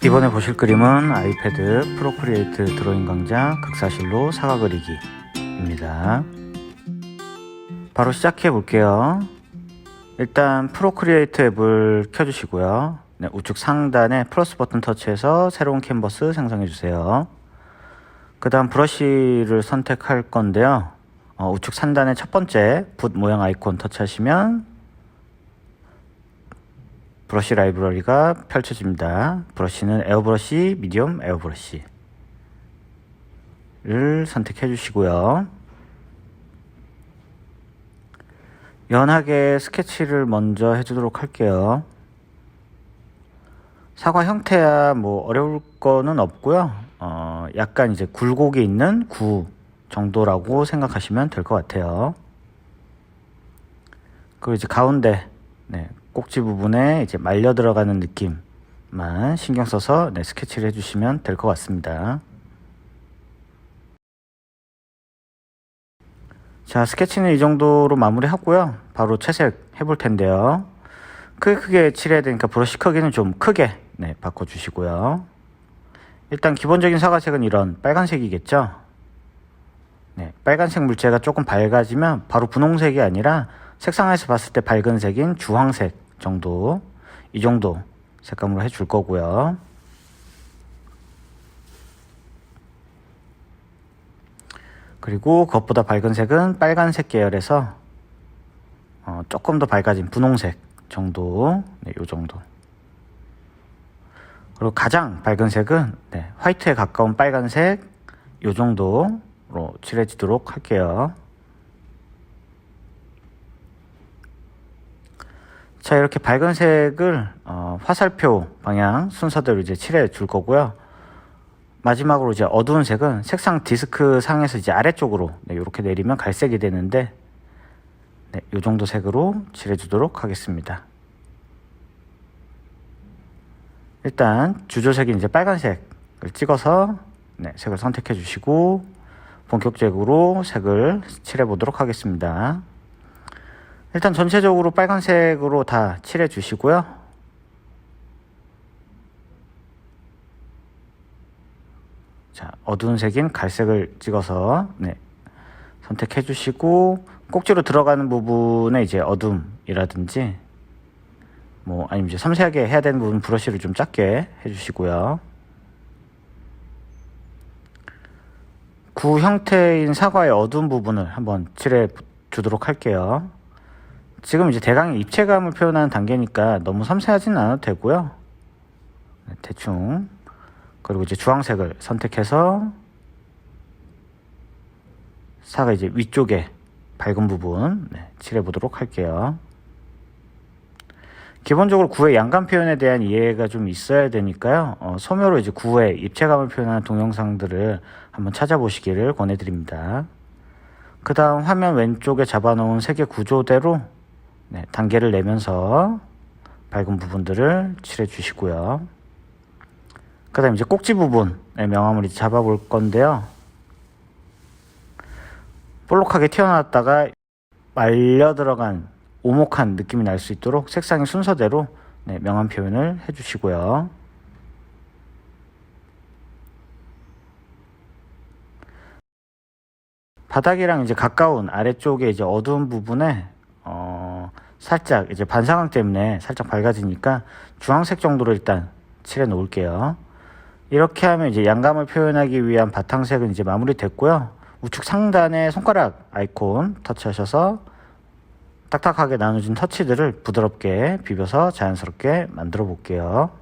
이번에 보실 그림은 아이패드 프로크리에이트 드로잉 강좌 극사실로 사과 그리기입니다. 바로 시작해 볼게요. 일단 프로크리에이트 앱을 켜주시고요. 우측 상단에 플러스 버튼 터치해서 새로운 캔버스 생성해 주세요. 그 다음 브러쉬를 선택할 건데요. 우측 상단의 첫 번째 붓 모양 아이콘 터치하시면 브러쉬 라이브러리가 펼쳐집니다. 브러쉬는 에어브러쉬, 미디엄 에어브러쉬를 선택해 주시고요. 연하게 스케치를 먼저 해주도록 할게요. 사과 형태야 뭐 어려울 거는 없고요. 약간 이제 굴곡이 있는 구 정도라고 생각하시면 될 것 같아요. 그리고 이제 가운데 꼭지 부분에 이제 말려 들어가는 느낌만 신경 써서 스케치를 해주시면 될 것 같습니다. 자, 스케치는 이 정도로 마무리하고요. 바로 채색 해볼 텐데요. 크게 칠해야 되니까 브러쉬 크기는 좀 크게 바꿔주시고요. 일단 기본적인 사과색은 이런 빨간색이겠죠. 빨간색 물체가 조금 밝아지면 바로 분홍색이 아니라 색상에서 봤을 때 밝은 색인 주황색 정도, 이 정도 색감으로 해줄 거고요. 그리고 그것보다 밝은 색은 빨간색 계열에서 조금 더 밝아진 분홍색 정도, 요 정도. 그리고 가장 밝은 색은 화이트에 가까운 빨간색 요 정도로 칠해지도록 할게요. 자, 이렇게 밝은 색을 화살표 방향 순서대로 이제 칠해 줄 거고요. 마지막으로 이제 어두운 색은 색상 디스크 상에서 이제 아래쪽으로 이렇게 내리면 갈색이 되는데 이 정도 색으로 칠해 주도록 하겠습니다. 일단 주조색인 이제 빨간색을 찍어서 색을 선택해 주시고 본격적으로 색을 칠해 보도록 하겠습니다. 일단 전체적으로 빨간색으로 다 칠해 주시고요. 자, 어두운 색인 갈색을 찍어서 선택해 주시고 꼭지로 들어가는 부분에 이제 어둠이라든지 아니면 이제 섬세하게 해야 되는 부분 브러쉬를 좀 작게 해 주시고요. 구 형태인 사과의 어두운 부분을 한번 칠해 주도록 할게요. 지금 이제 대강의 입체감을 표현하는 단계니까 너무 섬세하진 않아도 되고요. 대충. 그리고 이제 주황색을 선택해서 사과 이제 위쪽에 밝은 부분 칠해 보도록 할게요. 기본적으로 구의 양감 표현에 대한 이해가 좀 있어야 되니까요. 소묘로 이제 구의 입체감을 표현하는 동영상들을 한번 찾아보시기를 권해드립니다. 그 다음 화면 왼쪽에 잡아놓은 색의 구조대로 단계를 내면서 밝은 부분들을 칠해 주시고요. 그 다음 이제 꼭지 부분의 명암을 이제 잡아볼 건데요. 볼록하게 튀어나왔다가 말려 들어간 오목한 느낌이 날 수 있도록 색상의 순서대로 명암 표현을 해 주시고요. 바닥이랑 이제 가까운 아래쪽에 이제 어두운 부분에 살짝 이제 반사광 때문에 살짝 밝아지니까 주황색 정도로 일단 칠해 놓을게요. 이렇게 하면 이제 양감을 표현하기 위한 바탕색은 이제 마무리 됐고요. 우측 상단에 손가락 아이콘 터치하셔서 딱딱하게 나눠진 터치들을 부드럽게 비벼서 자연스럽게 만들어 볼게요.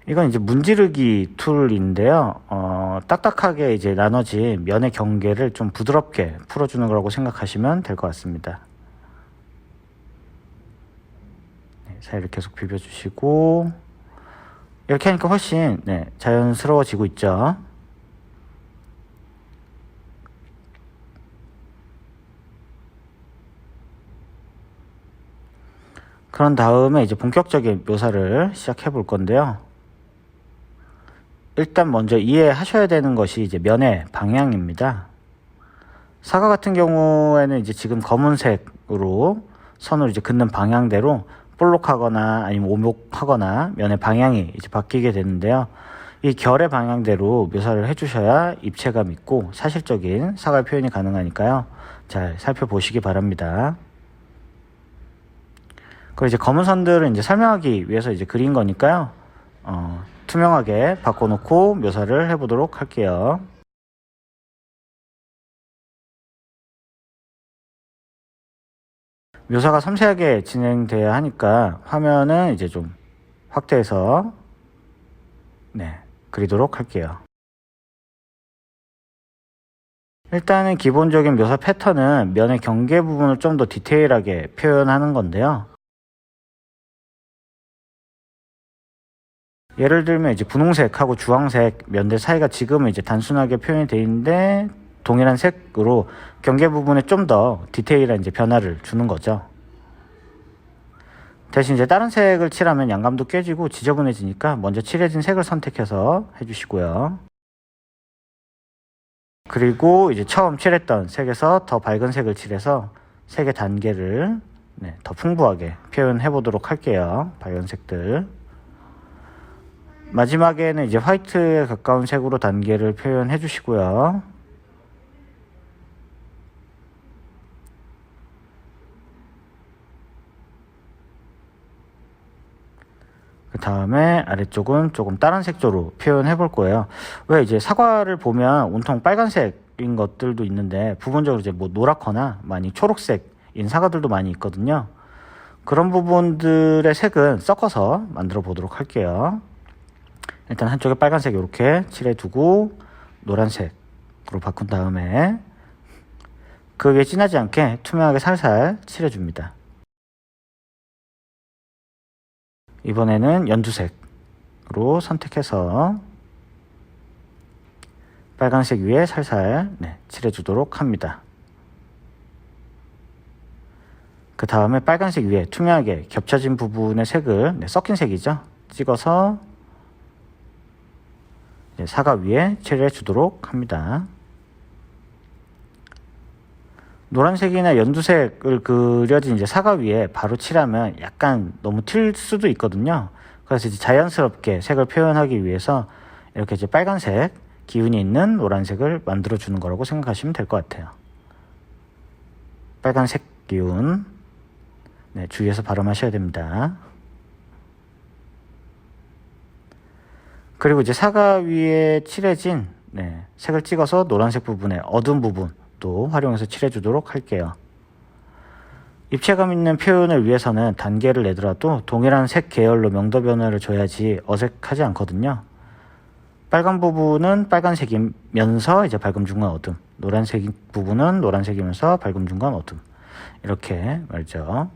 이건 이제 문지르기 툴인데요. 딱딱하게 이제 나눠진 면의 경계를 좀 부드럽게 풀어주는 거라고 생각하시면 될 것 같습니다. 사이를 계속 비벼주시고 이렇게 하니까 훨씬 자연스러워지고 있죠. 그런 다음에 이제 본격적인 묘사를 시작해 볼 건데요. 일단 먼저 이해하셔야 되는 것이 이제 면의 방향입니다. 사과 같은 경우에는 이제 지금 검은색으로 선을 이제 긋는 방향대로 볼록하거나 아니면 오목하거나 면의 방향이 이제 바뀌게 되는데요. 이 결의 방향대로 묘사를 해주셔야 입체감 있고 사실적인 사과의 표현이 가능하니까요. 잘 살펴보시기 바랍니다. 그리고 이제 검은 선들은 이제 설명하기 위해서 이제 그린 거니까요. 투명하게 바꿔놓고 묘사를 해보도록 할게요. 묘사가 섬세하게 진행돼야 하니까 화면은 이제 좀 확대해서 그리도록 할게요. 일단은 기본적인 묘사 패턴은 면의 경계 부분을 좀 더 디테일하게 표현하는 건데요. 예를 들면 이제 분홍색하고 주황색 면들 사이가 지금은 이제 단순하게 표현이 되어 있는데 동일한 색으로 경계 부분에 좀 더 디테일한 이제 변화를 주는 거죠. 대신 이제 다른 색을 칠하면 양감도 깨지고 지저분해지니까 먼저 칠해진 색을 선택해서 해주시고요. 그리고 이제 처음 칠했던 색에서 더 밝은 색을 칠해서 색의 단계를 더 풍부하게 표현해 보도록 할게요. 밝은 색들. 마지막에는 이제 화이트에 가까운 색으로 단계를 표현해 주시고요. 그 다음에 아래쪽은 조금 다른 색조로 표현해 볼 거예요. 왜 이제 사과를 보면 온통 빨간색인 것들도 있는데 부분적으로 이제 뭐 노랗거나 많이 초록색인 사과들도 많이 있거든요. 그런 부분들의 색은 섞어서 만들어 보도록 할게요. 일단 한쪽에 빨간색 이렇게 칠해 두고 노란색으로 바꾼 다음에 그 위에 진하지 않게 투명하게 살살 칠해 줍니다. 이번에는 연두색으로 선택해서 빨간색 위에 살살 칠해 주도록 합니다. 그 다음에 빨간색 위에 투명하게 겹쳐진 부분의 색을 섞인 색이죠. 찍어서 사과 위에 칠해 주도록 합니다. 노란색이나 연두색을 그려진 이제 사과 위에 바로 칠하면 약간 너무 튈 수도 있거든요. 그래서 이제 자연스럽게 색을 표현하기 위해서 이렇게 이제 빨간색 기운이 있는 노란색을 만들어 주는 거라고 생각하시면 될 것 같아요. 빨간색 기운 주의해서 발음하셔야 됩니다. 그리고 이제 사과 위에 칠해진 색을 찍어서 노란색 부분에 어두운 부분도 활용해서 칠해 주도록 할게요. 입체감 있는 표현을 위해서는 단계를 내더라도 동일한 색 계열로 명도 변화를 줘야지 어색하지 않거든요. 빨간 부분은 빨간색이면서 이제 밝음 중간 어둠, 노란색 부분은 노란색이면서 밝음 중간 어둠, 이렇게 말이죠.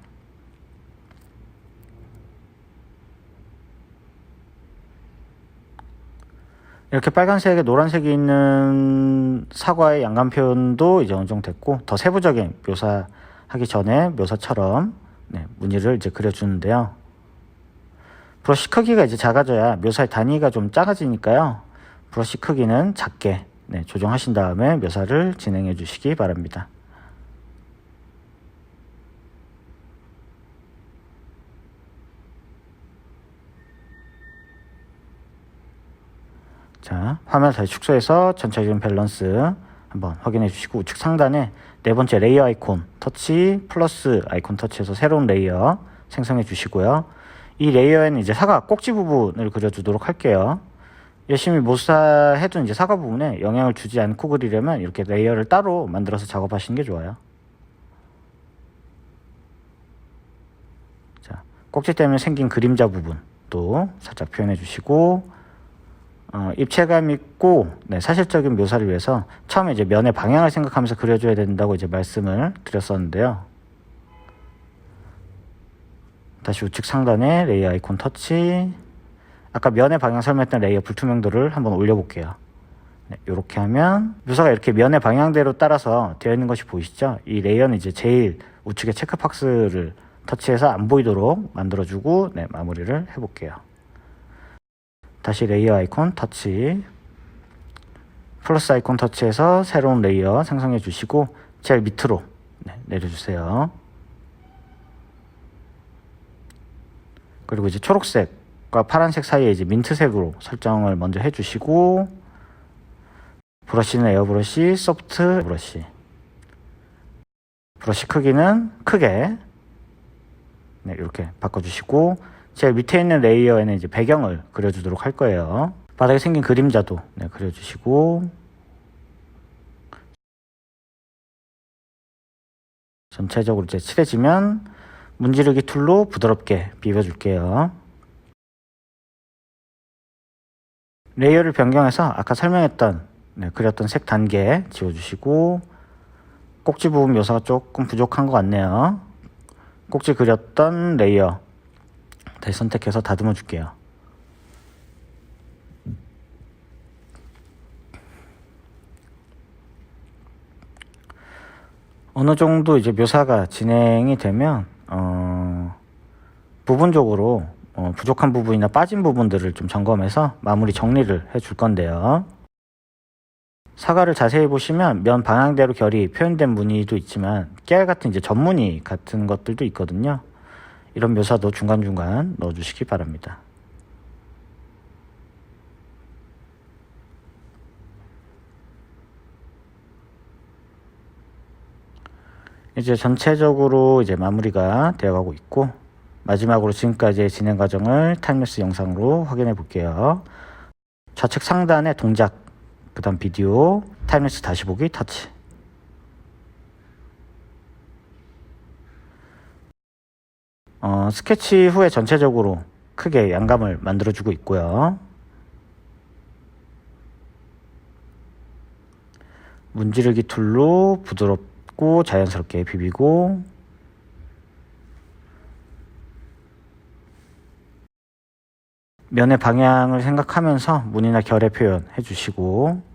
이렇게 빨간색에 노란색이 있는 사과의 양감 표현도 이제 어느 정도 됐고, 더 세부적인 묘사하기 전에 묘사처럼 무늬를 이제 그려주는데요. 브러쉬 크기가 이제 작아져야 묘사의 단위가 좀 작아지니까요. 브러쉬 크기는 작게 조정하신 다음에 묘사를 진행해 주시기 바랍니다. 자, 화면을 다시 축소해서 전체적인 밸런스 한번 확인해 주시고, 우측 상단에 네 번째 레이어 아이콘 터치 플러스 아이콘 터치해서 새로운 레이어 생성해 주시고요. 이 레이어에는 이제 사과 꼭지 부분을 그려주도록 할게요. 열심히 모사해둔 이제 사과 부분에 영향을 주지 않고 그리려면 이렇게 레이어를 따로 만들어서 작업하시는 게 좋아요. 자, 꼭지 때문에 생긴 그림자 부분도 살짝 표현해 주시고, 입체감 있고 사실적인 묘사를 위해서 처음에 이제 면의 방향을 생각하면서 그려줘야 된다고 이제 말씀을 드렸었는데요. 다시 우측 상단에 레이어 아이콘 터치, 아까 면의 방향 설명했던 레이어 불투명도를 한번 올려볼게요. 이렇게 하면 묘사가 이렇게 면의 방향대로 따라서 되어 있는 것이 보이시죠? 이 레이어는 이제 제일 우측에 체크박스를 터치해서 안 보이도록 만들어주고 마무리를 해볼게요. 다시 레이어 아이콘 터치, 플러스 아이콘 터치해서 새로운 레이어 생성해 주시고 제일 밑으로 내려주세요. 그리고 이제 초록색과 파란색 사이에 이제 민트색으로 설정을 먼저 해주시고, 브러쉬는 에어브러쉬, 소프트 브러쉬. 브러쉬 크기는 크게, 네, 이렇게 바꿔주시고, 제일 밑에 있는 레이어에는 이제 배경을 그려주도록 할 거예요. 바닥에 생긴 그림자도, 네, 그려주시고, 전체적으로 이제 칠해지면 문지르기 툴로 부드럽게 비벼줄게요. 레이어를 변경해서 아까 설명했던, 네, 그렸던 색 단계 지워주시고, 꼭지 부분 묘사가 조금 부족한 것 같네요. 꼭지 그렸던 레이어 다시 선택해서 다듬어 줄게요. 어느 정도 이제 묘사가 진행이 되면 부분적으로 부족한 부분이나 빠진 부분들을 좀 점검해서 마무리 정리를 해줄 건데요. 사과를 자세히 보시면 면 방향대로 결이 표현된 무늬도 있지만 깨알 같은 이제 전무늬 같은 것들도 있거든요. 이런 묘사도 중간중간 넣어주시기 바랍니다. 이제 전체적으로 이제 마무리가 되어가고 있고, 마지막으로 지금까지의 진행 과정을 타임랩스 영상으로 확인해 볼게요. 좌측 상단에 동작, 그 다음 비디오, 타임랩스 다시 보기, 터치. 스케치 후에 전체적으로 크게 양감을 만들어주고 있고요. 문지르기 툴로 부드럽고 자연스럽게 비비고, 면의 방향을 생각하면서 무늬나 결의 표현 해주시고,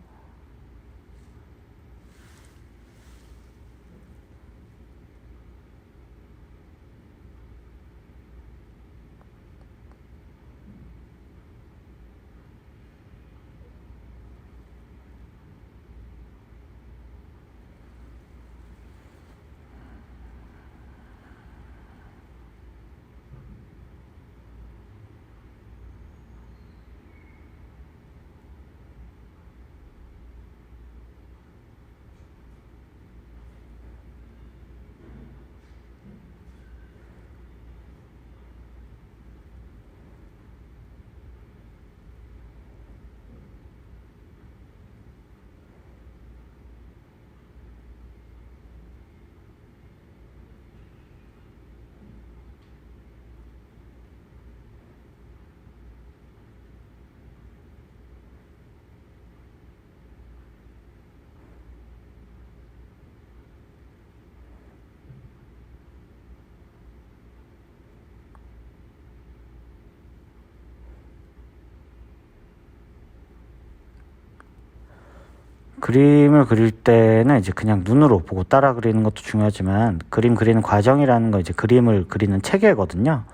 그림을 그릴 때는 이제 그냥 눈으로 보고 따라 그리는 것도 중요하지만, 그림 그리는 과정이라는 건 이제 그림을 그리는 체계거든요.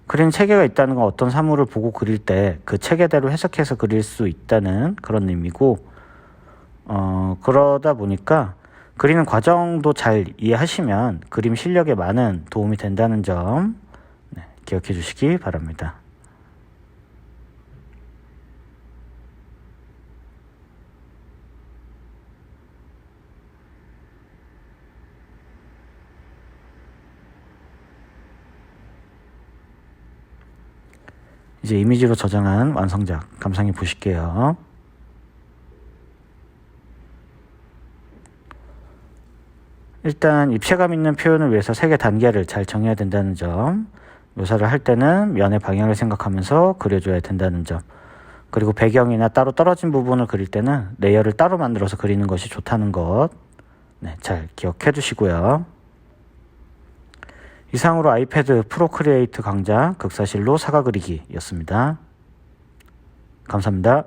그림 체계가 있다는 건 어떤 사물을 보고 그릴 때 그 체계대로 해석해서 그릴 수 있다는 그런 의미고, 그러다 보니까 그리는 과정도 잘 이해하시면 그림 실력에 많은 도움이 된다는 점, 네, 기억해 주시기 바랍니다. 이제 이미지로 저장한 완성작 감상해 보실게요. 일단 입체감 있는 표현을 위해서 색의 단계를 잘 정해야 된다는 점, 묘사를 할 때는 면의 방향을 생각하면서 그려줘야 된다는 점, 그리고 배경이나 따로 떨어진 부분을 그릴 때는 레이어를 따로 만들어서 그리는 것이 좋다는 것, 네, 잘 기억해 두시고요. 이상으로 아이패드 프로크리에이트 강좌 극사실로 사과 그리기였습니다. 감사합니다.